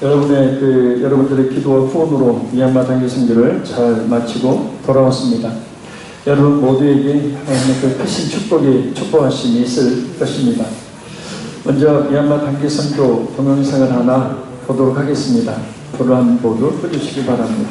여러분들의 기도와 후원으로 미얀마 단기 선교를 잘 마치고 돌아왔습니다. 여러분 모두에게 하나님의 그 크신 축복하심이 있을 것입니다. 먼저 미얀마 단기 선교 동영상을 하나 보도록 하겠습니다. 불안 모두 꺼주시기 바랍니다.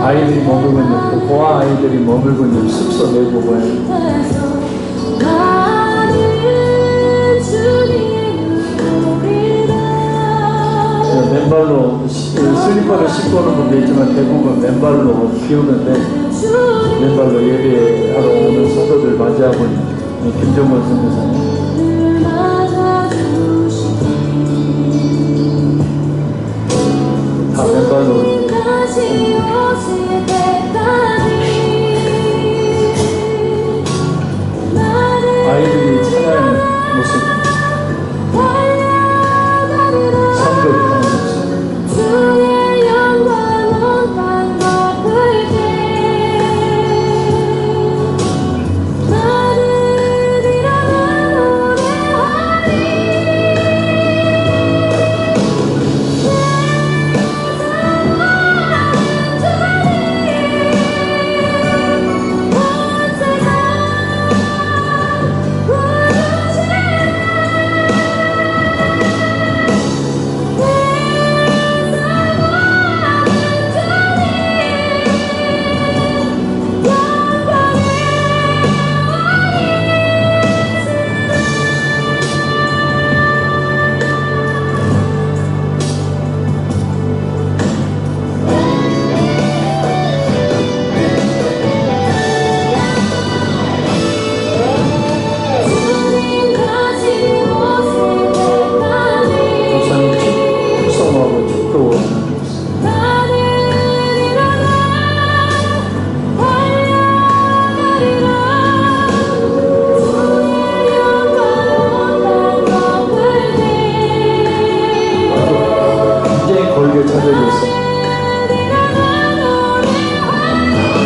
아이들이 머물고 있는 고아 아이들이 머물고 있는 숙소 내부고요. 맨발로 슬리퍼를 신고 오는 분도 있지만 대부분 맨발로 비 오는데 맨발로 예배하러 오는 성도들 맞이하고 있는 김정원 선교사님. 다 맨발로 아이들이 찬양하는 모습, 성급하는 모습.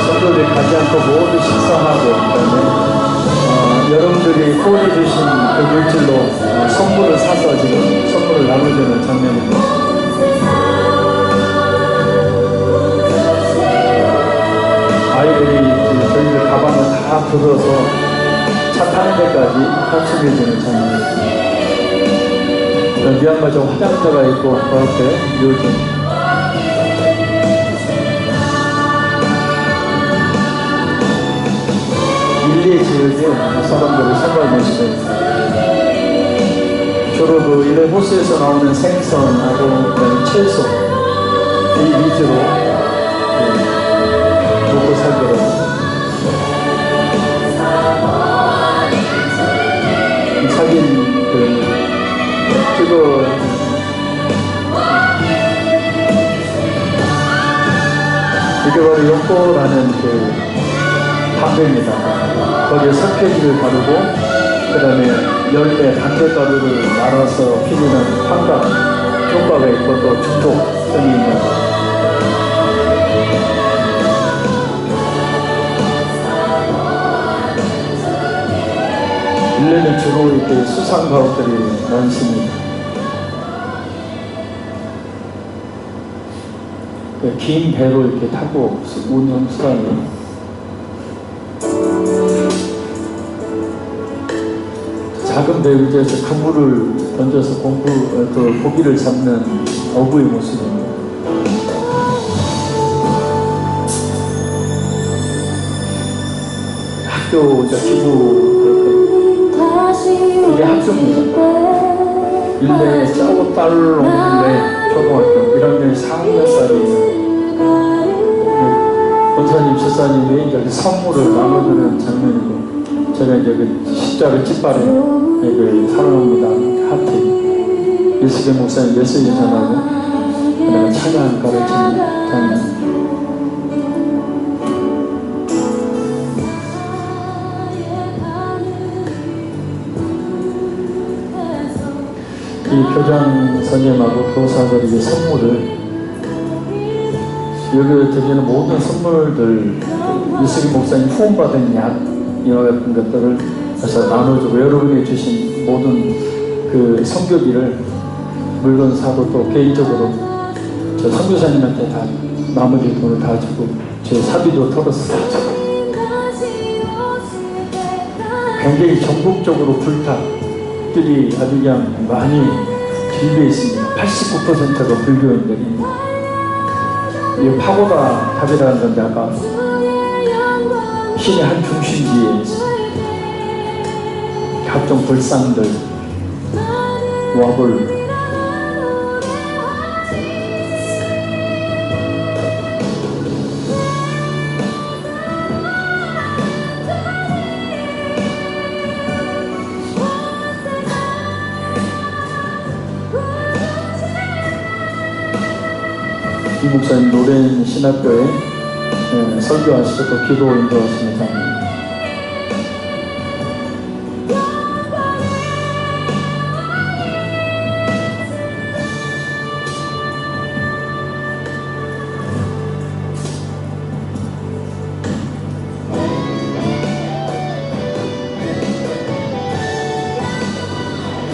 성도들이 가지 않고 모두 식사하고 그다음에 여러분들이 후원해 주신 그 물질로 선물을 사서 지금 선물을 나눠주는 장면입니다. 아이들이 저희들 가방을 다 들어서 차 타는 데까지 합숙해 주는 장면입니다. 미얀마 좀 화장터가 있고 그 앞에 요즘 일리 지역에 사람들이 생활 모습입니다. 주로 그 일레 호수에서 나오는 생선하고 채소 이 위주로 먹고 살더라고요. 사진 찍어 이게 바로 욕보라는 담배입니다. 거기에 석회지를 바르고 그 다음에 열매 담배가루를 말아서 피우는 환각 효과가 있고 또 중독성이 있는 일레는 주로 이렇게 수상 가옥들이 많습니다. 긴 배로 이렇게 타고 운영 수단을 작은 배 위에서 그물을 던져서 고기를 잡는 어부의 모습입니다. 학교 기부 이게 학교입니다. 일레 짜오딸롱 일레 초등학교 1학년 4학년짜리 권사님, 집사님이 이제 선물을 나눠주는 장면이고, 제가 이제 그 십자를 깃발에 그 사랑합니다 하트 이수경 목사님 메시지 전하고 그다음에 찬양 가르치는 장면. 이 교장 선생님하고 교사들에게 선물을 여기 드리는 모든 선물들 이수기 목사님 후원받은 약 이와 같은 것들을 해서 나눠주고 여러분이 주신 모든 그 선교비를 물건 사고 또 개인적으로 저 선교사님한테 다 나머지 돈을 다 주고 제 사비도 털어서 굉장히 전국적으로 불타들이 아주 그냥 많이 길게 있습니다. 89%가 불교인들이 이 파고다 답이라는 건데 아까 신의 한 중심지에 각종 불상들 와불 이 목사님 노래인 신학교에 설교하시고 또 기도 인도하시는 장면.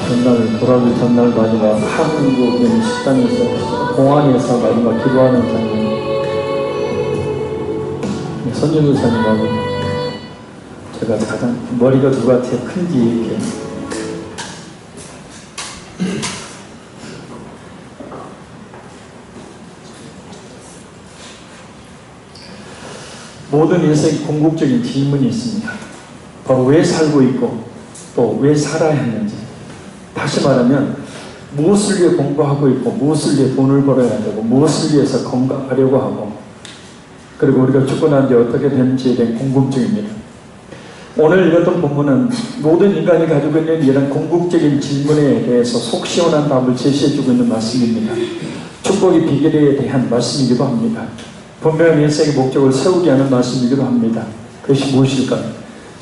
전날 돌아오기 전날 마지막 한국인 식당에서 공항에서 마지막 기도하는 장면. 선전도사님하고 제가 가장 머리가 누가 제일 큰지 이렇게 모든 인생에 궁극적인 질문이 있습니다. 바로 왜 살고 있고 또 왜 살아야 했는지. 다시 말하면 무엇을 위해 공부하고 있고 무엇을 위해 돈을 벌어야 되고 무엇을 위해서 건강하려고 하고 그리고 우리가 죽고 난 뒤에 어떻게 되는지에 대한 궁금증입니다. 오늘 읽었던 본문은 모든 인간이 가지고 있는 이런 궁극적인 질문에 대해서 속 시원한 답을 제시해주고 있는 말씀입니다. 축복의 비결에 대한 말씀이기도 합니다. 분명한 인생의 목적을 세우게 하는 말씀이기도 합니다. 그것이 무엇일까요?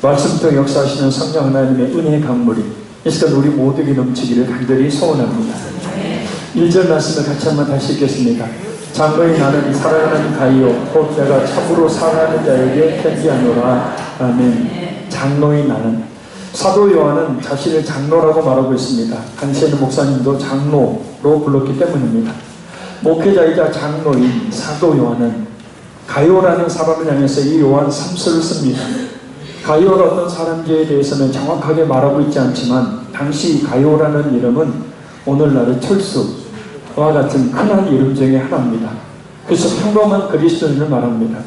말씀 통 역사하시는 성령 하나님의 은혜의 강물이 이 시간 우리 모두에게 넘치기를 간절히 소원합니다. 1절 말씀을 같이 한번 다시 읽겠습니다. 장로의 나는 사랑하는 가이요 곧 내가 참으로 사랑하는 자에게 편지하노라. 아멘. 장로의 나는 사도 요한은 자신을 장로라고 말하고 있습니다. 당시에는 목사님도 장로로 불렀기 때문입니다. 목회자이자 장로인 사도 요한은 가이오라는 사람을 향해서 이 요한 3서를 씁니다. 가이오가 어떤 사람인지에 대해서는 정확하게 말하고 있지 않지만 당시 가이오라는 이름은 오늘날의 철수와 같은 흔한 이름 중에 하나입니다. 그래서 평범한 그리스도인을 말합니다.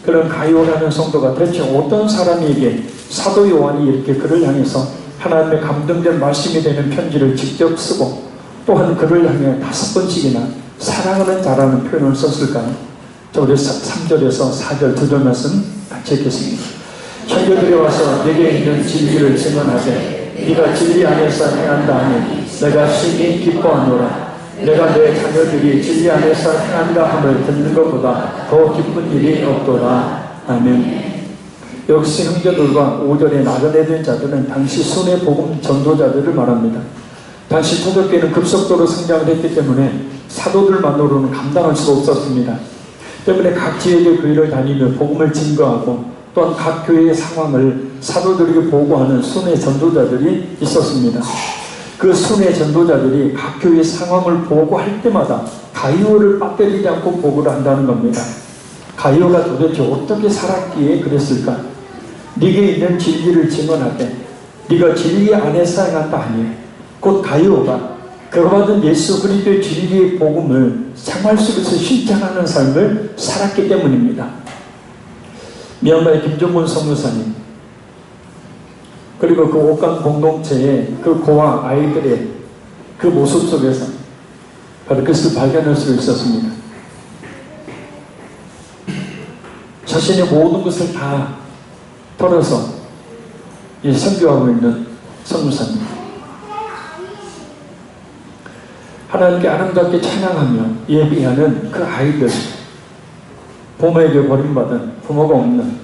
그런 가이오라는 성도가 대체 어떤 사람에게 사도 요한이 이렇게 그를 향해서 하나님의 감동된 말씀이 되는 편지를 직접 쓰고 또한 그를 향해 5번씩이나 사랑하는 자라는 표현을 썼을까요? 자, 우리 3절에서 4절 2절 말씀 같이 읽겠습니다. 형제들이 와서 내게 있는 진리를 증언하되 네가 진리 안에서 행한다 하니 내가 심히 기뻐하노라. 내가 내 자녀들이 진리 안에서 행한다 함을 듣는 것보다 더 기쁜 일이 없도다. 아멘. 역시 형제들과 5절에 나그네된 자들은 당시 순회 복음 전도자들을 말합니다. 당시 초대교회는 급속도로 성장을 했기 때문에 사도들만으로는 감당할 수가 없었습니다. 때문에 각 지역의 교회를 다니며 복음을 증거하고 또한 각 교회의 상황을 사도들에게 보고하는 순회 전도자들이 있었습니다. 그 순회 전도자들이 각 교회의 상황을 보고할 때마다 가이오를 빠뜨리지 않고 보고를 한다는 겁니다. 가이오가 도대체 어떻게 살았기에 그랬을까? 네게 있는 진리를 증언하되 네가 진리 안에서 행한다 하니 곧 가이오가 그가 받은 예수 그리스도의 진리의 복음을 생활 속에서 실천하는 삶을 살았기 때문입니다. 미얀마의 김종문 선교사님 그리고 그 옥강 공동체의 그 고아 아이들의 그 모습 속에서 바로 그것을 발견할 수 있었습니다. 자신의 모든 것을 다 털어서 선교하고 있는 선교사입니다. 하나님께 아름답게 찬양하며 예비하는 그 아이들, 부모에게 버림받은 부모가 없는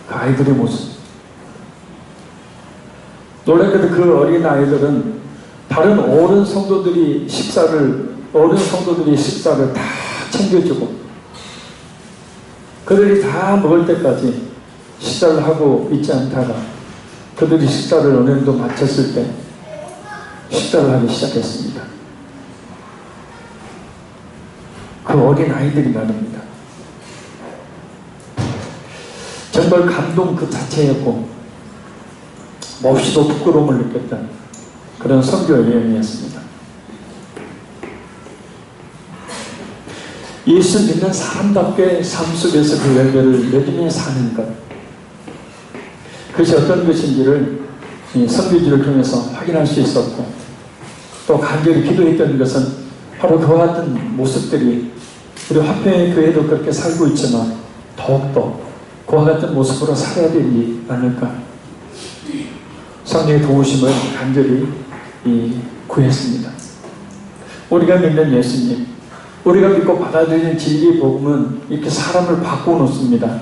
그 아이들의 모습. 놀랍게도 그 어린 아이들은 다른 어른 성도들이 식사를 다 챙겨주고 그들이 다 먹을 때까지 식사를 하고 있지 않다가 그들이 식사를 어느 정도 마쳤을 때 식사를 하기 시작했습니다. 그 어린 아이들이 말입니다. 정말 감동 그 자체였고 몹시도 부끄러움을 느꼈던 그런 선교 여행이었습니다. 예수 믿는 사람답게 삶 속에서 그 열매를 맺으며 사는 것, 그것이 어떤 것인지를 선교지를 통해서 확인할 수 있었고, 또 간절히 기도했던 것은 바로 그와 같은 모습들이 우리 화평의 교회도 그렇게 살고 있지만 더욱더 그와 같은 모습으로 살아야 되지 않을까, 성령의 도우심을 간절히 구했습니다. 우리가 믿는 예수님, 우리가 믿고 받아들이는 진리의 복음은 이렇게 사람을 바꿔놓습니다.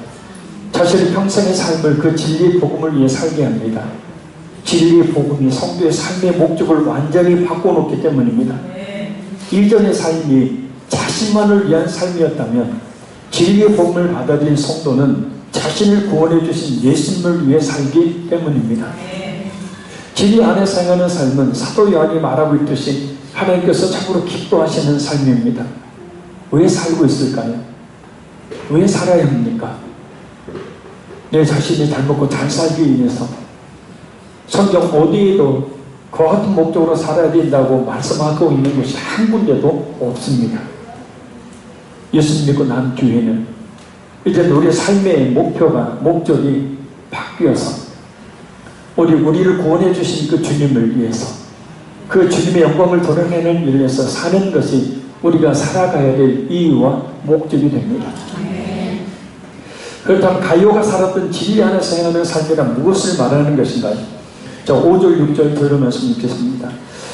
자신의 평생의 삶을 그 진리의 복음을 위해 살게 합니다. 진리의 복음이 성도의 삶의 목적을 완전히 바꿔놓기 때문입니다. 이전의 삶이 자신만을 위한 삶이었다면 진리의 복음을 받아들인 성도는 자신을 구원해 주신 예수님을 위해 살기 때문입니다. 진리 안에 사용하는 삶은 사도 요한이 말하고 있듯이 하나님께서 참으로 기뻐하시는 삶입니다. 왜 살고 있을까요? 왜 살아야 합니까? 내 자신이 잘 먹고 잘 살기 위해서. 성경 어디에도 그와 같은 목적으로 살아야 된다고 말씀하고 있는 것이 한 군데도 없습니다. 예수님 믿고 난 뒤에는 이제 우리의 삶의 목적이 바뀌어서 우리를 구원해 주신 그 주님을 위해서, 그 주님의 영광을 드러내는 일을 위해서 사는 것이 우리가 살아가야 될 이유와 목적이 됩니다. 그렇다면 가룟유가 살았던 진리 안에서 행하는 삶이란 무엇을 말하는 것인가요? 자, 5절 6절 들으면서 묻겠습니다.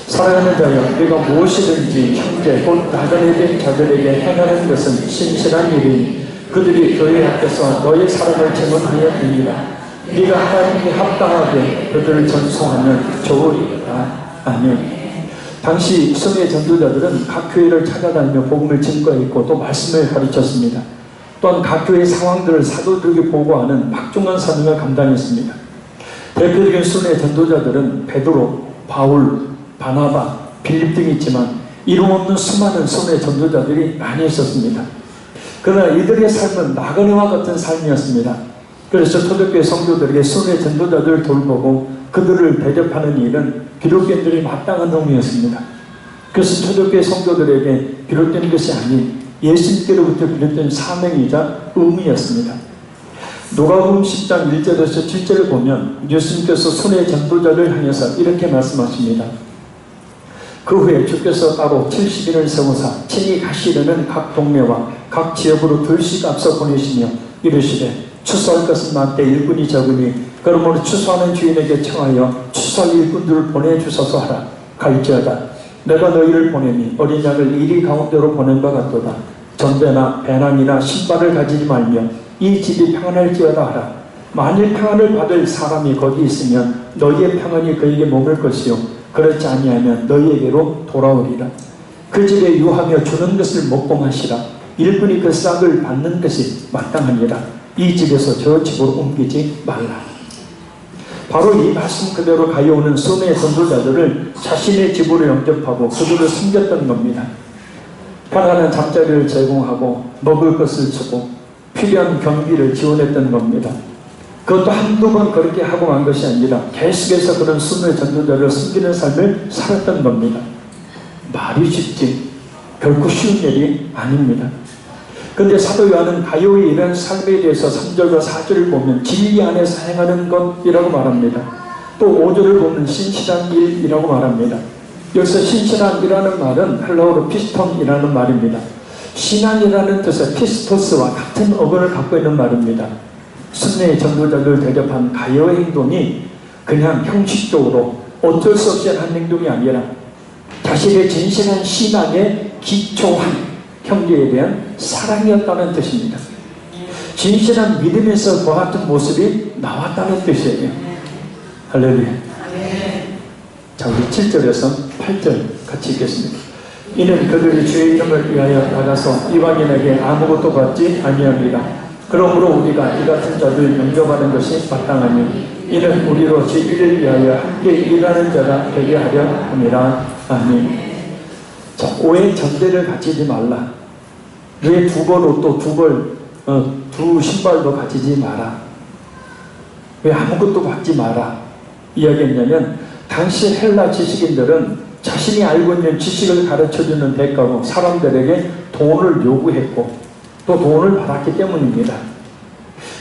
사랑하는 자여, 네가 무엇이든지 형제 곧 나그네된 자들에게 행하는 것은 신실한 일이니 그들이 너희 앞에서 너희 사랑을 증언하여 드리라. 네가 하나님께 합당하게 그들을 전송하면 좋으리라. 아멘. 당시 성의 전도자들은 각 교회를 찾아다니며 복음을 증거했고 또 말씀을 가르쳤습니다. 또한 각 교회의 상황들을 사도들에게 보고하는 박중한 사명을 감당했습니다. 대표적인 순회 전도자들은 베드로, 바울, 바나바, 빌립 등이 있지만 이름 없는 수많은 순회 전도자들이 많이 있었습니다. 그러나 이들의 삶은 나그네와 같은 삶이었습니다. 그래서 초대교회 성도들에게 순회 전도자들을 돌보고 그들을 대접하는 일은 기독교인들이 마땅한 의무였습니다. 그래서 초대교회 성도들에게 비롯된 것이 아닌 예수님께로부터 비롯된 사명이자 의무였습니다. 누가복음 10장 1절에서 7절을 보면 예수님께서 순회 전도자를 향해서 이렇게 말씀하십니다. 그 후에 주께서 따로 70인을 세우사 친히 가시려는 각 동네와 각 지역으로 둘씩 앞서 보내시며 이르시되 추수할 것은 많되 일꾼이 적으니 그러므로 추수하는 주인에게 청하여 추수할 일꾼들을 보내주소서 하라. 갈지어다 내가 너희를 보내니 어린 양을 이리 가운데로 보낸 바 같도다. 전대나 배낭이나 신발을 가지지 말며 이 집이 평안할지어다 하라. 만일 평안을 받을 사람이 거기 있으면 너희의 평안이 그에게 머물 것이요 그렇지 아니하면 너희에게로 돌아오리라. 그 집에 유하며 주는 것을 먹봉하시라. 일꾼이 그 싹을 받는 것이 마땅하니라. 이 집에서 저 집으로 옮기지 말라. 바로 이 말씀 그대로 가여오는 순회 전도자들을 자신의 집으로 영접하고 그들을 섬겼던 겁니다. 편안한 잠자리를 제공하고 먹을 것을 주고 필요한 경비를 지원했던 겁니다. 그것도 한두 번 그렇게 하고 만 것이 아니라 계속해서 그런 순회 전도자를 섬기는 삶을 살았던 겁니다. 말이 쉽지 결코 쉬운 일이 아닙니다. 그런데 사도 요한은 가룟유의 이런 삶에 대해서 3절과 4절을 보면 진리 안에서 행하는 것이라고 말합니다. 또 5절을 보면 신실한 일이라고 말합니다. 여기서 신실한이라는 말은 헬라어로 피스톤이라는 말입니다. 신앙이라는 뜻의 피스토스와 같은 어근을 갖고 있는 말입니다. 순례의 전도자들 대접한 가여의 행동이 그냥 형식적으로 어쩔 수 없이 한 행동이 아니라 자신의 진실한 신앙에 기초한 형제에 대한 사랑이었다는 뜻입니다. 진실한 믿음에서 그와 같은 모습이 나왔다는 뜻이에요. 할렐루야. 자, 우리 7절에서 8절 같이 읽겠습니다. 이는 그들이 주의 이름을 위하여 나가서 이방인에게 아무것도 받지 아니합니다. 그러므로 우리가 이 같은 자들 영접하는 것이 마땅하니 이는 우리로 제1을 위하여 함께 일하는 자가 되게 하려 함이라. 아멘. 자, 오해 전대를 가지지 말라. 왜 두 벌 옷도 두 신발도 가지지 마라. 왜 아무것도 받지 마라 이야기했냐면, 당시 헬라 지식인들은 자신이 알고 있는 지식을 가르쳐주는 대가로 사람들에게 돈을 요구했고 또 돈을 받았기 때문입니다.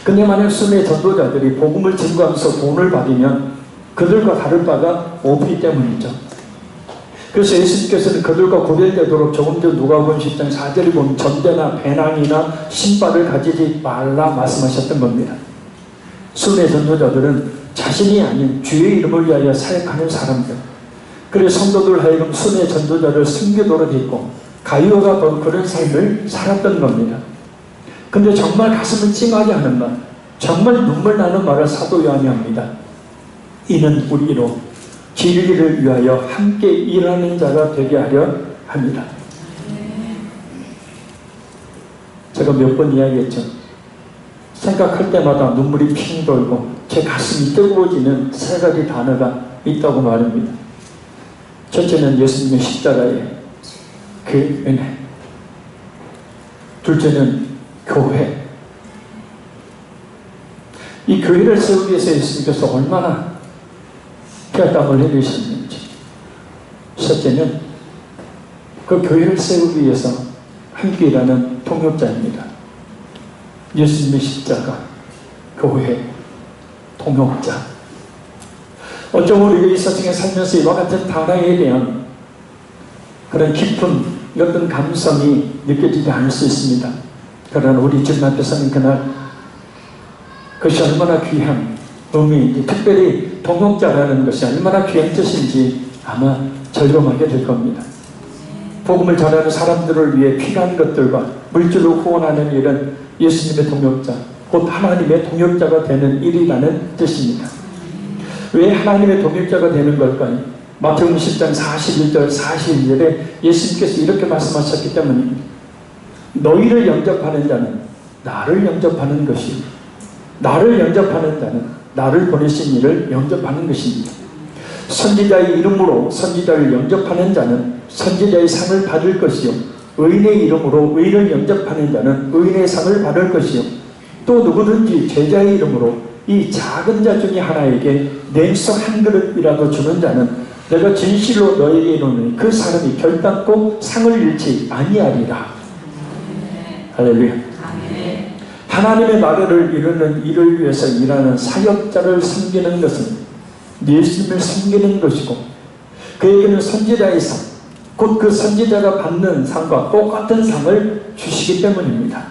근데 만약 순회 전도자들이 복음을 증거하면서 돈을 받으면 그들과 다를 바가 없기 때문이죠. 그래서 예수님께서는 그들과 구별되도록 조금 전 누가복음 10장 4절에 보면 전대나 배낭이나 신발을 가지지 말라 말씀하셨던 겁니다. 순회 전도자들은 자신이 아닌 주의 이름을 위하여 사역하는 사람들, 그래서 성도들 하여금 순회 전도자를 숨기도록 했고 가이오가 바로 그런 삶을 살았던 겁니다. 근데 정말 가슴을 찡하게 하는 말, 정말 눈물 나는 말을 사도 요한이 합니다. 이는 우리로 진리를 위하여 함께 일하는 자가 되게 하려 합니다. 제가 몇 번 이야기했죠. 생각할 때마다 눈물이 핑 돌고 제 가슴이 뜨거워지는 세 가지 단어가 있다고 말합니다. 첫째는 예수님의 십자가의 그 은혜, 둘째는 교회. 이 교회를 세우기 위해서 예수님께서 얼마나 피땀을 흘리셨는지. 셋째는 그 교회를 세우기 위해서 함께 일하는 동역자입니다. 예수님의 십자가, 교회, 동역자. 어쩌면 우리가 이 세상에 살면서 이와 같은 단어에 대한 그런 깊은 어떤 감성이 느껴지지 않을 수 있습니다. 그러나 우리 주님 앞에서는 그날 그것이 얼마나 귀한 의미인지, 특별히 동역자라는 것이 얼마나 귀한 뜻인지 아마 절감하게 될 겁니다. 복음을 전하는 사람들을 위해 필요한 것들과 물질로 후원하는 일은 예수님의 동역자, 곧 하나님의 동역자가 되는 일이라는 뜻입니다. 왜 하나님의 동역자가 되는 걸까요? 마태복음 10장 41절 42절에 예수님께서 이렇게 말씀하셨기 때문입니다. 너희를 영접하는 자는 나를 영접하는 것이요, 나를 영접하는 자는 나를 보내신 이를 영접하는 것입니다. 선지자의 이름으로 선지자를 영접하는 자는 선지자의 상을 받을 것이요, 의인의 이름으로 의인을 영접하는 자는 의인의 상을 받을 것이요, 또 누구든지 제자의 이름으로 이 작은 자 중에 하나에게 냉수 한 그릇이라도 주는 자는 내가 진실로 너에게 이르노니 그 사람이 결단코 상을 잃지 아니하리라. 할렐루야. 하나님의 나라를 이루는 일을 위해서 일하는 사역자를 섬기는 것은 예수님을 섬기는 것이고, 그에게는 선지자의 상, 곧 그 선지자가 받는 상과 똑같은 상을 주시기 때문입니다.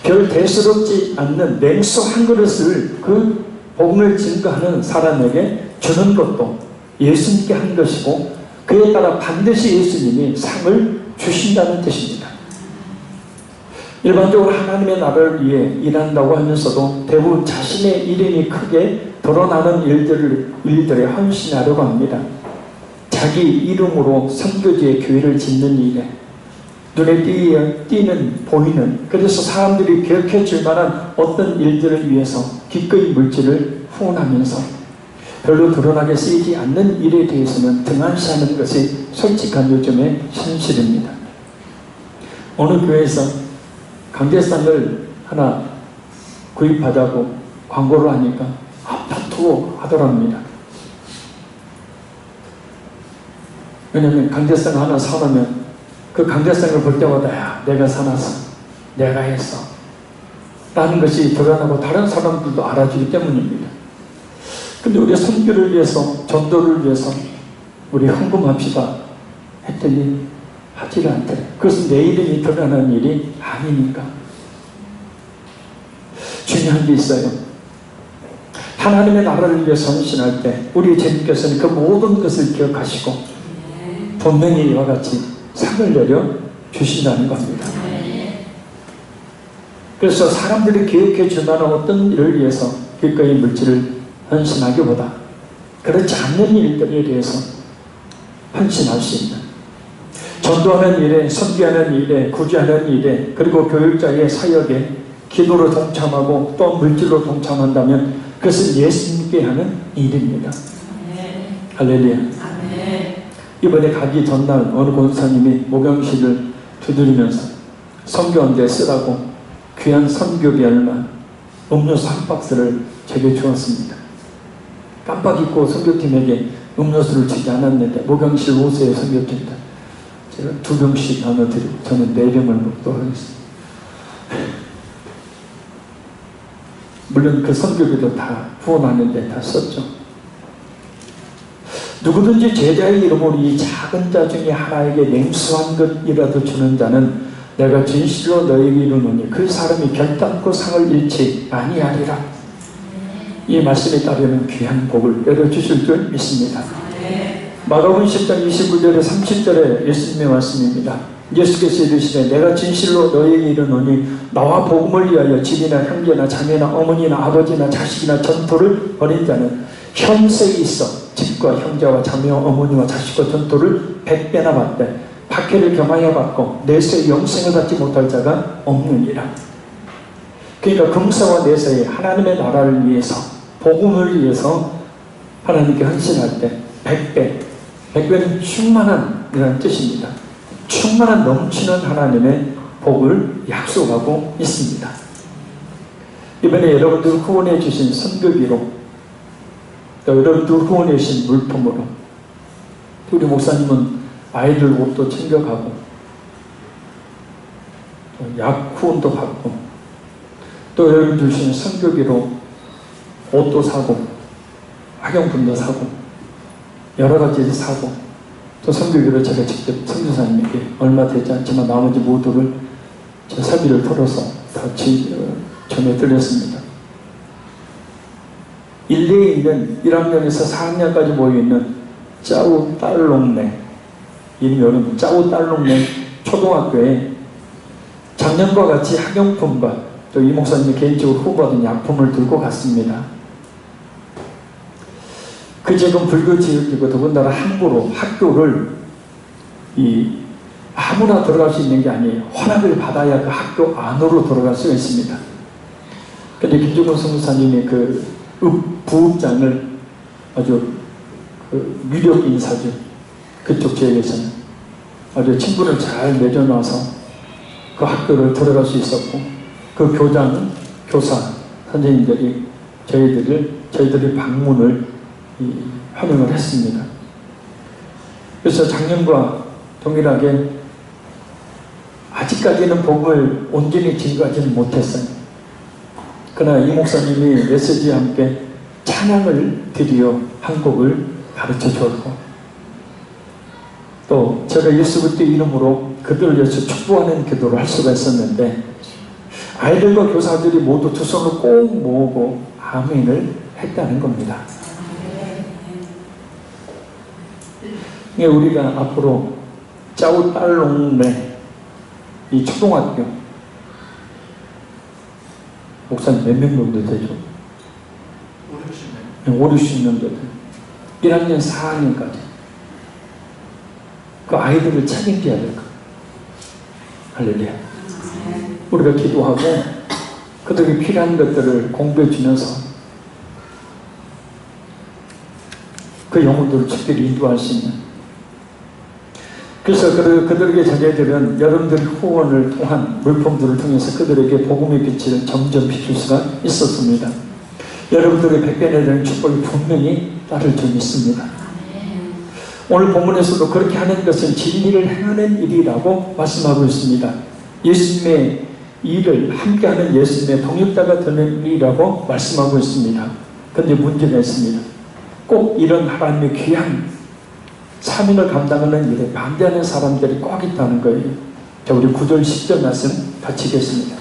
별 대수롭지 않는 냉수 한 그릇을 그 복음을 증거하는 사람에게 주는 것도 예수님께 한 것이고, 그에 따라 반드시 예수님이 상을 주신다는 뜻입니다. 일반적으로 하나님의 나라를 위해 일한다고 하면서도 대부분 자신의 이름이 크게 드러나는 일들에 헌신하려고 합니다. 자기 이름으로 선교지의 교회를 짓는 일에, 눈에 띄는 보이는, 그래서 사람들이 기억해 줄 만한 어떤 일들을 위해서 기꺼이 물질을 후원하면서 별로 드러나게 쓰이지 않는 일에 대해서는 등한시하는 것이 솔직한 요즘의 현실입니다. 어느 교회에서 강제상을 하나 구입하자고 광고를 하니까 아파트고 하더랍니다. 왜냐하면 강제상을 하나 사놓으면 그 강제성을 볼 때마다 야, 내가 사놨어, 내가 했어 라는 것이 드러나고 다른 사람들도 알아주기 때문입니다. 근데 우리 선교를 위해서, 전도를 위해서 우리 헌금합시다 했더니 하지를 않더래. 그것은 내 이름이 드러나는 일이 아니니까. 중요한 게 있어요. 하나님의 나라를 위해서 헌신할 때 우리 주님께서는 그 모든 것을 기억하시고 분명히 이와 같이 상을 내려 주신다는 겁니다. 그래서 사람들이 기억해 준다는 어떤 일을 위해서 기꺼이 물질을 헌신하기보다 그렇지 않는 일들에 대해서 헌신할 수 있는, 전도하는 일에, 선교하는 일에, 구제하는 일에, 그리고 교육자의 사역에 기도로 동참하고 또 물질로 동참한다면 그것은 예수님께 하는 일입니다. 할렐루야. 이번에 가기 전날 어느 권사님이 목양식을 두드리면서 선교원대 쓰라고 귀한 선교비 얼마, 음료수 한 박스를 제게 주었습니다. 깜빡 잊고 선교팀에게 음료수를 주지 않았는데 목양실 5세의 선교팀들 제가 2병씩 나눠드리고 저는 4병을 먹도록 하겠습니다. 물론 그 선교비도 다 후원하는데 다 썼죠. 누구든지 제자의 이름으로 이 작은 자 중에 하나에게 냉수한 것이라도 주는 자는 내가 진실로 너에게 이르노니 그 사람이 결단코 상을 잃지 아니하리라. 이 말씀에 따르면 귀한 복을 내려주실 줄 믿습니다. 마가복음 10장 29절에 30절에 예수님의 말씀입니다. 예수께서 이르시되 내가 진실로 너에게 이르노니 나와 복음을 위하여 집이나 형제나 자매나 어머니나 아버지나 자식이나 전토를 벌인 자는 현세에 있어 집과 형제와 자매와 어머니와 자식과 전토를 100배나 받되 박해를 겸하여 받고 내세에 영생을 받지 못할 자가 없느니라. 그러니까 금세와 내세에 하나님의 나라를 위해서, 복음을 위해서 하나님께 헌신할 때 100배, 100배는 충만한 이라는 뜻입니다. 충만한 넘치는 하나님의 복을 약속하고 있습니다. 이번에 여러분들 후원해 주신 선교비로, 또 여러분들 후원해 주신 물품으로, 우리 목사님은 아이들 옷도 챙겨가고 약 후원도 받고 또 여러분들 주신 선교비로 옷도 사고 학용품도 사고 여러 가지 사고 또 선교비로 제가 직접 선교사님에게 얼마 되지 않지만 나머지 모두를 제 사비를 털어서 다 전해드렸습니다. 일대에 있는 1학년에서 4학년까지 모여있는 짜우딸롱네, 이름이 여러분 짜우딸롱네 초등학교에 작년과 같이 학용품과 또 이 목사님이 개인적으로 후보받은 약품을 들고 갔습니다. 그 지금 불교 지역이고 더군다나 함부로 학교를 아무나 들어갈 수 있는 게 아니에요. 허락을 받아야 그 학교 안으로 들어갈 수가 있습니다. 근데 김종근 선교사님의 그 부읍장을 아주 유력 인사죠. 그쪽 지역에서는 아주 친분을 잘 맺어놔서 그 학교를 들어갈 수 있었고, 그 교장, 교사, 선생님들이 저희들이 방문을 환영을 했습니다. 그래서 작년과 동일하게 아직까지는 복음을 온전히 증거하지는 못했어요. 그러나 이 목사님이 메시지와 함께 찬양을 드리어 한 곡을 가르쳐 주었고, 또 제가 예수 그리스도의 이름으로 그들을 위해서 축복하는 기도를 할 수가 있었는데, 아이들과 교사들이 모두 두 손을 꼭 모으고 아멘을 했다는 겁니다. 우리가 앞으로 짜우딸롱네 이 초등학교 목사님 몇 명 정도 되죠? 5, 60명 정도. 1학년, 4학년까지 그 아이들을 책임져야 될 것. 할렐루야. 우리가 기도하고 그들이 필요한 것들을 공부해 주면서 그 영혼들을 특별히 인도할 수 있는. 그래서 그들에게 자녀들은 여러분들의 후원을 통한 물품들을 통해서 그들에게 복음의 빛을 점점 비출 수가 있었습니다. 여러분들의 백변에 대한 축복이 분명히 따를 줄 믿습니다. 오늘 본문에서도 그렇게 하는 것은 진리를 행하는 일이라고 말씀하고 있습니다. 예수님의 일을 함께하는 예수님의 동역자가 되는 일이라고 말씀하고 있습니다. 근데 문제가 있습니다. 꼭 이런 하나님의 귀한 사명을 감당하는 일에 반대하는 사람들이 꼭 있다는 거예요. 자, 우리 9절 10절 말씀 같이 읽겠습니다.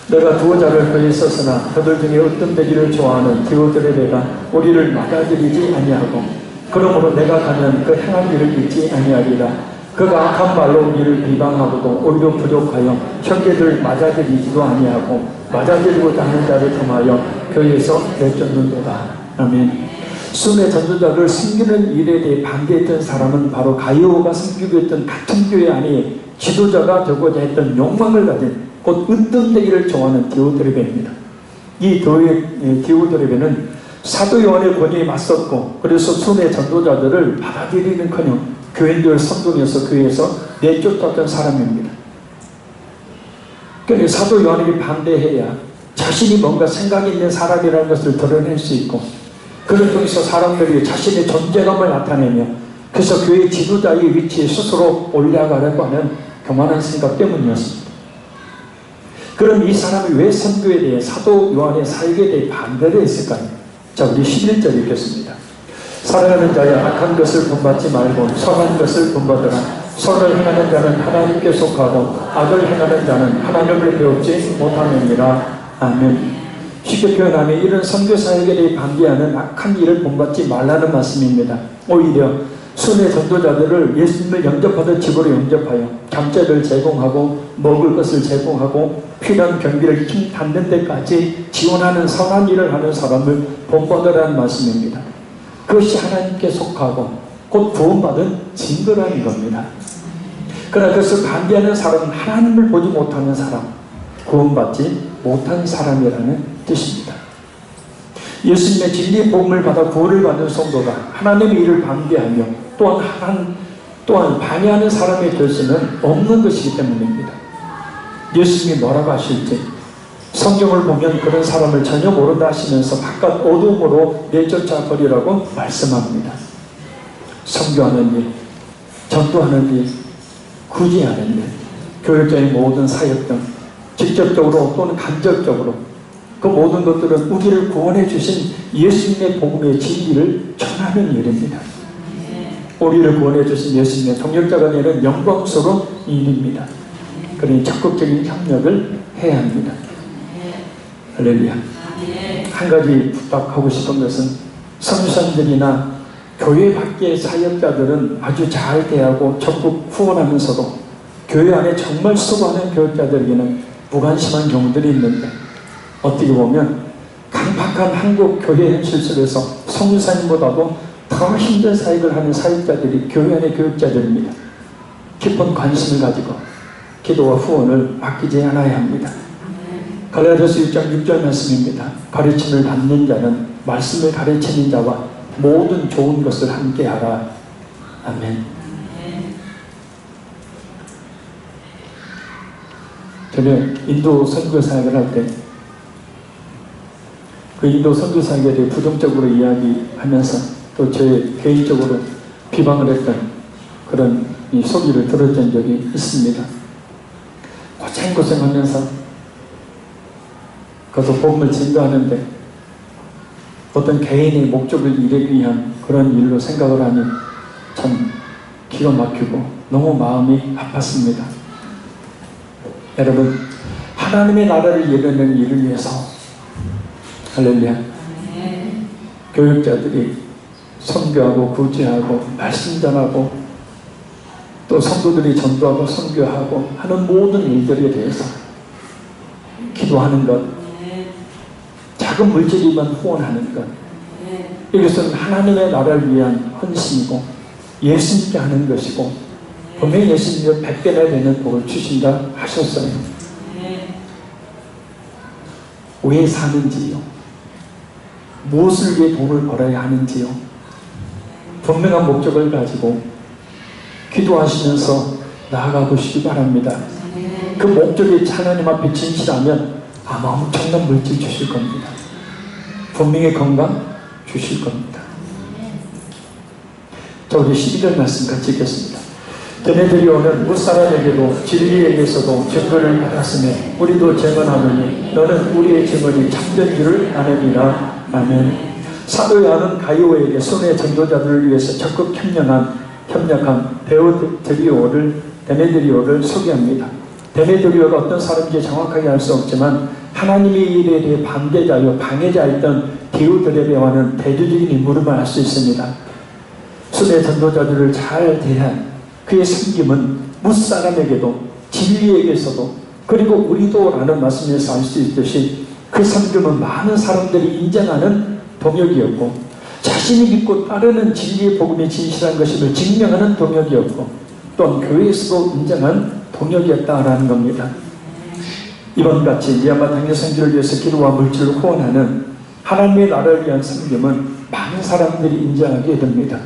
내가 두어 자를 그에 썼으나 그들 중에 어떤 되기를 좋아하는 디오드레베가 우리를 맞아들이지 아니하고 그러므로 내가 가면 그 행한 일을 잊지 아니하리라. 그가 악한 말로 우리를 비방하고도 오히려 부족하여 형제들 맞아들이지도 아니하고 맞아들이고자 하는 자를 통하여 교회에서 내쫓는도다. 아멘. 순회 전도자를 섬기는 일에 대해 반대했던 사람은 바로 가이오가 섬기고 있던 같은 교회 안에 지도자가 되고자 했던 욕망을 가진 곧 으뜸되기를 좋아하는 디오드레베입니다. 이 디오드레베는 사도 요한의 권위에 맞섰고 그래서 순회 전도자들을 받아들이는커녕 교인들 선동해서 교회에서 내쫓았던 사람입니다. 그러니까 사도 요한에게 반대해야 자신이 뭔가 생각이 있는 사람이라는 것을 드러낼 수 있고 그를 통해서 사람들이 자신의 존재감을 나타내며 그래서 교회 지도자의 위치에 스스로 올라가려고 하는 교만한 생각 때문이었습니다. 그럼 이 사람이 왜 선교에 대해 사도 요한의 사역에 대해 반대를 했을까요? 자, 우리 11절 읽겠습니다. 사랑하는 자야 악한 것을 본받지 말고 선한 것을 본받으라. 선을 행하는 자는 하나님께 속하고 악을 행하는 자는 하나님을 배우지 못하느니라. 아멘. 쉽게 표현하면 이런 선교 사역에 대해 반대하는 악한 일을 본받지 말라는 말씀입니다. 오히려 순회 전도자들을 예수님을 영접하던 집으로 영접하여 잠자리를 제공하고 먹을 것을 제공하고 필요한 경비를 힘 닿는 데까지 지원하는 선한 일을 하는 사람을 본받으라는 말씀입니다. 그것이 하나님께 속하고 곧 구원받은 증거라는 겁니다. 그러나 그것을 반대하는 사람은 하나님을 보지 못하는 사람, 구원받지 못한 사람이라는 뜻입니다. 예수님의 진리의 복음을 받아 구원을 받는 성도가 하나님의 일을 반대하며 또한 반대하는 사람이 될 수는 없는 것이기 때문입니다. 예수님이 뭐라고 하실지 성경을 보면 그런 사람을 전혀 모른다 하시면서 바깥 어둠으로 내쫓아 버리라고 말씀합니다. 선교하는 일, 전도하는 일, 구제하는 일, 교육자의 모든 사역 등 직접적으로 또는 간접적으로 그 모든 것들은 우리를 구원해 주신 예수님의 복음의 진리를 전하는 일입니다. 우리를 구원해 주신 예수님의 동역자가 되는 영광스러운 일입니다. 그러니 적극적인 협력을 해야 합니다. 할렐루야. 한 가지 부탁하고 싶은 것은 선교사님들이나 교회 밖의 사역자들은 아주 잘 대하고 적극 후원하면서도 교회 안에 정말 수고하는 교육자들에게는 무관심한 경우들이 있는데 어떻게 보면 강팍한 한국 교회 현실 속에서 선교사님보다도 더 힘든 사역을 하는 사역자들이 교회 안의 교육자들입니다. 깊은 관심을 가지고 기도와 후원을 아끼지 않아야 합니다. 갈라디아서 6장 6절 말씀입니다. 가르침을 받는 자는 말씀을 가르치는 자와 모든 좋은 것을 함께 하라. 아멘. 저는 인도 선교 사역을 할 때 그 인도 선교 사역에 대해 부정적으로 이야기하면서 또 제 개인적으로 비방을 했던 그런 이 소리를 들었던 적이 있습니다. 고생하면서 가서 복음을 증거하는데 어떤 개인의 목적을 이루기 위한 그런 일로 생각을 하니 참 기가 막히고 너무 마음이 아팠습니다. 여러분, 하나님의 나라를 이루는 일을 위해서 할렐루야, 교육자들이 선교하고 구제하고 말씀 전하고 또 성도들이 전도하고 선교하고 하는 모든 일들에 대해서 기도하는 것, 작은 물질이면 후원하는 것, 이것은 하나님의 나라를 위한 헌신이고 예수님께 하는 것이고 분명히 예수님이 100배나 되는 복을 주신다 하셨어요. 왜 사는지요? 무엇을 위해 돈을 벌어야 하는지요? 분명한 목적을 가지고 기도하시면서 나아가 보시기 바랍니다. 그 목적이 하나님 앞에 진실하면 아마 엄청난 물질 주실 겁니다. 분명히 건강 주실 겁니다. 자, 우리 12절 말씀 같이 읽겠습니다. 너네들이 오는 무사람에게도 진리에게서도 증거를 받았으며 우리도 증언하노니 너는 우리의 증언이 참된 줄을 아느니라. 아멘. 사도 요한은 가이오에게 순회 전도자들을 위해서 적극 협력한 데메드리오를 소개합니다. 데메드리오가 어떤 사람인지 정확하게 알 수 없지만 하나님의 일에 대해 반대자요 방해자였던 디오드레베와는 대조적인 인물을 알 수 있습니다. 순회 전도자들을 잘 대한 그의 섬김은 무사람에게도 진리에게서도 그리고 우리도 라는 말씀에서 알 수 있듯이 그 섬김은 많은 사람들이 인정하는 동역이었고 자신이 믿고 따르는 진리의 복음이 진실한 것임을 증명하는 동역이었고 또한 교회에서도 인정한 동역이었다라는 겁니다. 이번 같이 미얀마 당일 선교를 위해서 기도와 물질을 후원하는 하나님의 나라를 위한 섬김은 많은 사람들이 인정하게 됩니다.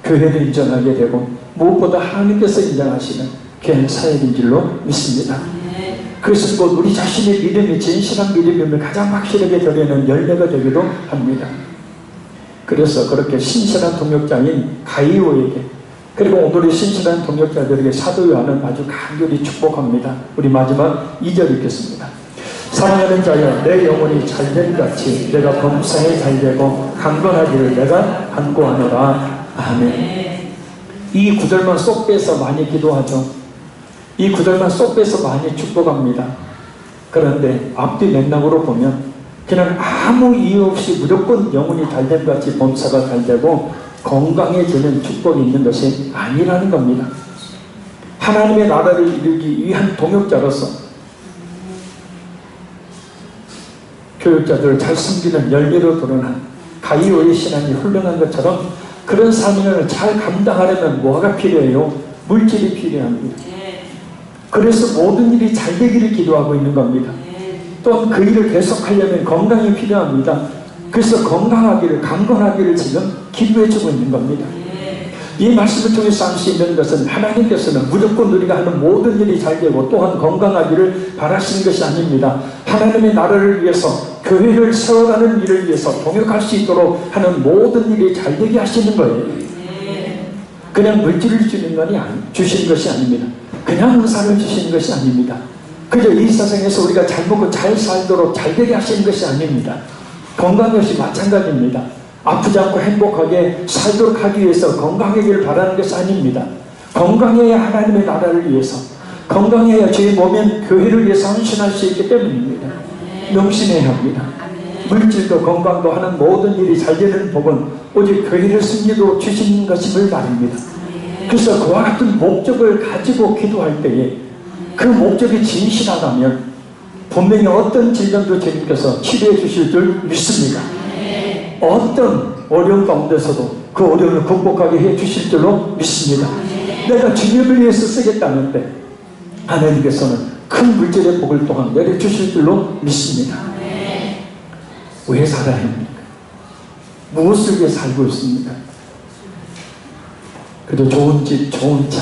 교회도 인정하게 되고 무엇보다 하나님께서 인정하시는 귀한 사역인 줄로 믿습니다. 그것은 곧 우리 자신의 믿음이 진실한 믿음임을 가장 확실하게 드러내는 열매가 되기도 합니다. 그래서 그렇게 신실한 동역자인 가이오에게 그리고 오늘의 신실한 동역자들에게 사도 요한은 아주 간절히 축복합니다. 우리 마지막 2절 읽겠습니다. 사랑하는 자여 내 영혼이 잘된 같이 내가 범사에 잘되고 강건하기를 내가 간구하노라. 아멘. 이 구절만 쏙 빼서 많이 기도하죠. 이 구절만 쏙 빼서 많이 축복합니다. 그런데 앞뒤 맥락으로 보면 그냥 아무 이유 없이 무조건 영혼이 잘된 같이 범사가 잘되고 건강해지는 축복이 있는 것이 아니라는 겁니다. 하나님의 나라를 이루기 위한 동역자로서 교육자들을 잘 섬기는 열매로 드러난 가이오의 신앙이 훌륭한 것처럼 그런 사명을 잘 감당하려면 뭐가 필요해요? 물질이 필요합니다. 그래서 모든 일이 잘 되기를 기도하고 있는 겁니다. 또한 그 일을 계속하려면 건강이 필요합니다. 그래서 건강하기를 강건하기를 지금 기도해주고 있는 겁니다. 이 말씀을 통해서 알 수 있는 것은 하나님께서는 무조건 우리가 하는 모든 일이 잘 되고 또한 건강하기를 바라시는 것이 아닙니다. 하나님의 나라를 위해서 교회를 세워가는 일을 위해서 동역할 수 있도록 하는 모든 일이 잘 되게 하시는 거예요. 그냥 물질을 주시는 것이 아닙니다. 그냥 은사를 주시는 것이 아닙니다. 그저 이 세상에서 우리가 잘 먹고 잘 살도록 잘 되게 하시는 것이 아닙니다. 건강 역시 마찬가지입니다. 아프지 않고 행복하게 살도록 하기 위해서 건강하기를 바라는 것이 아닙니다. 건강해야 하나님의 나라를 위해서, 건강해야 저희 몸인 교회를 위해서 헌신할 수 있기 때문입니다. 명심해야 합니다. 물질도 건강도 하는 모든 일이 잘 되는 복은 오직 교회를 승리로 주시는 것임을 말입니다. 그래서 그와 같은 목적을 가지고 기도할 때에 그 목적이 진실하다면 분명히 어떤 질병도 주님께서 치료해 주실 줄 믿습니다. 어떤 어려움 가운데서도 그 어려움을 극복하게 해 주실 줄로 믿습니다. 내가 주님을 위해서 쓰겠다는데 하나님께서는 큰 물질의 복을 또한 내려주실 줄로 믿습니다. 왜 살아야 합니까? 무엇을 위해 살고 있습니까? 그래도 좋은 집, 좋은 차,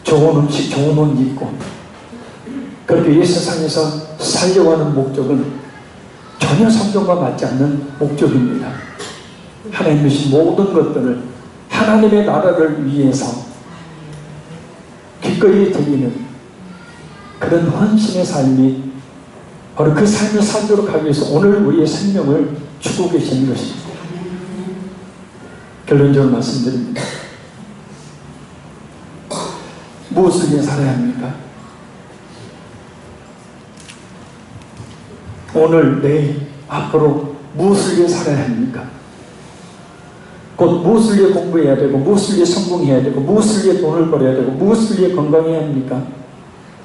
좋은 음식, 좋은 옷 입고 그렇게 이 세상에서 살려고 하는 목적은 전혀 성경과 맞지 않는 목적입니다. 하나님 주신 모든 것들을 하나님의 나라를 위해서 기꺼이 드리는 그런 헌신의 삶이 바로 그 삶을 살도록 하기 위해서 오늘 우리의 생명을 주고 계시는 것입니다. 결론적으로 말씀드립니다. 무엇을 위해 살아야 합니까? 오늘, 내일, 앞으로 무엇을 위해 살아야 합니까? 곧 무엇을 위해 공부해야 되고 무엇을 위해 성공해야 되고 무엇을 위해 돈을 벌어야 되고 무엇을 위해 건강해야 합니까?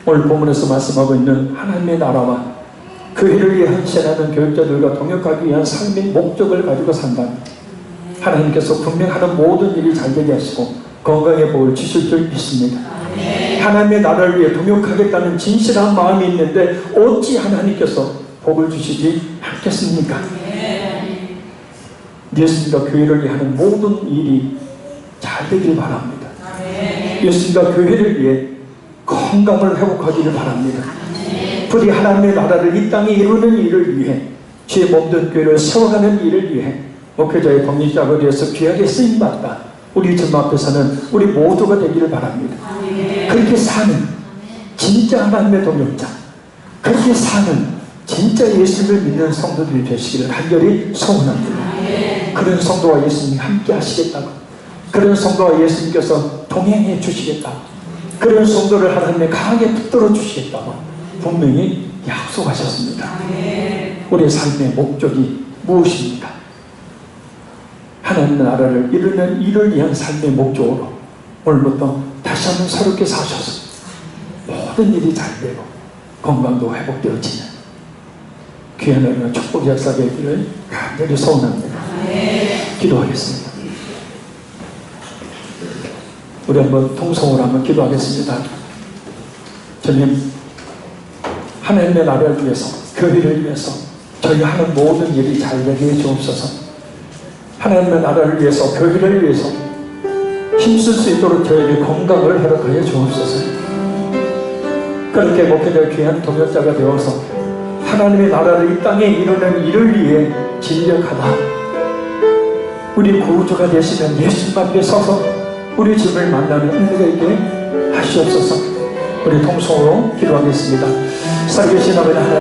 오늘 본문에서 말씀하고 있는 하나님의 나라와 교회를 위해 헌신하는 교육자들과 동역하기 위한 삶의 목적을 가지고 산다. 하나님께서 분명 하는 모든 일이 잘 되게 하시고 건강의 복을 주실 줄 믿습니다. 하나님의 나라를 위해 동역하겠다는 진실한 마음이 있는데 어찌 하나님께서 복을 주시지 않겠습니까? 예수님과 교회를 위해 하는 모든 일이 잘 되길 바랍니다. 예수님과 교회를 위해 건강을 회복하기를 바랍니다. 부디 하나님의 나라를 이 땅에 이루는 일을 위해 주의 몸된 교회를 세워가는 일을 위해 목회자의 독립작업을 위해서 귀하게 쓰임받다 우리 주님 앞에서는 우리 모두가 되기를 바랍니다. 그렇게 사는 진짜 하나님의 동역자, 그렇게 사는 진짜 예수를 믿는 성도들이 되시기를 간절히 소원합니다. 그런 성도와 예수님이 함께 하시겠다고, 그런 성도와 예수님께서 동행해 주시겠다고, 그런 성도를 하나님이 강하게 붙들어 주시겠다고 분명히 약속하셨습니다. 우리의 삶의 목적이 무엇입니까? 하나님의 나라를 이루는 일을 위한 삶의 목적으로 오늘부터 다시 한번 새롭게 사셔서 모든 일이 잘 되고 건강도 회복되어지는 귀한 은혜와 축복 역사되기를 간절히 소원합니다. 기도하겠습니다. 우리 한번 통성으로 한번 기도하겠습니다. 주님, 하나님의 나라를 위해서, 교회를 위해서 저희 하는 모든 일이 잘 되게 해 주옵소서. 하나님의 나라를 위해서, 교회를 위해서 힘쓸 수 있도록 저에게 건강을 허락하여 주옵소서. 그렇게 목회자 귀한 동역자가 되어서 하나님의 나라를 이 땅에 이루는 일을 위해 진력하다 우리 구주가 되시는 예수님 앞에 서서 우리 집을 만나는 은혜가 있게 하시옵소서. 우리 통성으로 기도하겠습니다. 살아계신 아버지 하나님,